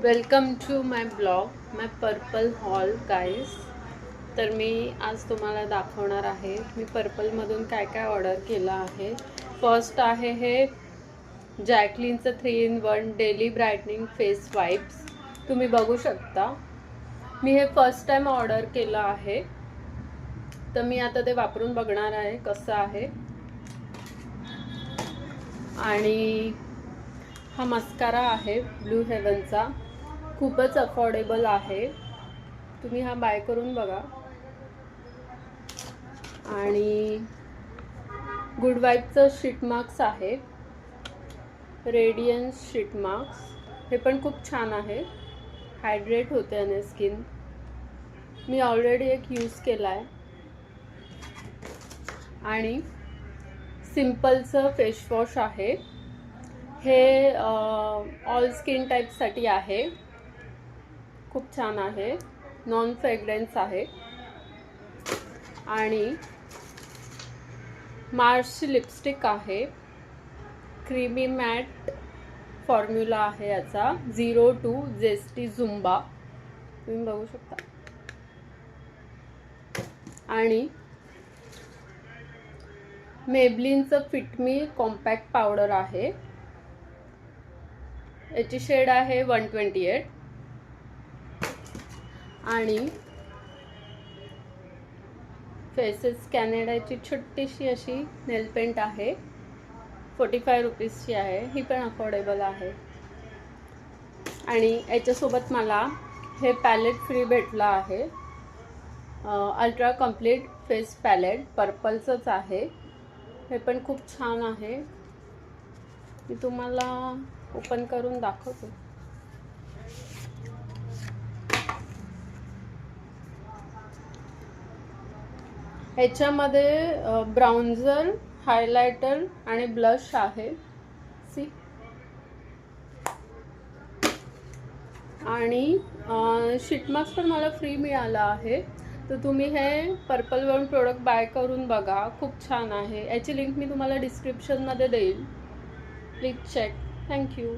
Welcome to my blog my purple hall guys. तर मी आज तुम्हाला दाखवणार आहे मी पर्पलमधून काय काय ऑर्डर केलं आहे. फर्स्ट आहे हे जॅकलिनचं 3-in-1 daily brightening face wipes. तुम्ही बघू शकता. मी हे फर्स्ट टाईम ऑर्डर केलं आहे, तर मी आता ते वापरून बघणार आहे कसं आहे. आणि हा मस्कारा आहे ब्लू हेवनचा, खूपच अफोर्डेबल आहे. तुम्ही हा बाय करून बघा. आणि गुड वाईबचं शीट मास्क आहे, रेडियन्स शीट मास्क. हे पण खूप छान आहे, हायड्रेट होते आणि स्किन. मी ऑलरेडी एक यूज केला आहे. आणि सिम्पलचं फेसवॉश आहे, हे ऑल स्किन टाईपसाठी आहे. खूप छान आहे, नॉन फ्रेग्रन्स आहे. आणि मार्सची लिपस्टिक आहे, क्रीमी मॅट फॉर्म्युला आहे याचा, 02 जेस्टी झुंबा. तुम्ही बघू शकता. आणि मेबलिनचं फिट मी कॉम्पॅक्ट पावडर आहे, याची शेड आहे 128. आणि फेसेस कॅनडाची छोटीशी अशी नेल पेंट आहे, 45 रुपीजची आहे. ही पण अफोर्डेबल आहे. आणि याच्यासोबत मला हे पॅलेट फ्री भेटलं आहे, अल्ट्रा कम्प्लीट फेस पॅलेट. पर्पलचंच आहे, हे पण खूप छान आहे. मी तुम्हाला ओपन करून दाखवतो. ह्याच्यामध्ये ब्राउन्झर, हायलायटर आणि ब्लश आहे. सी. आणि शीट मास्क पण मला फ्री मिळाला आहे. तर तुम्ही हे पर्पलवरून प्रोडक्ट बाय करून बघा, खूप छान आहे. याची लिंक मी तुम्हाला डिस्क्रिप्शनमध्ये देईल, प्लीज चेक. थँक्यू.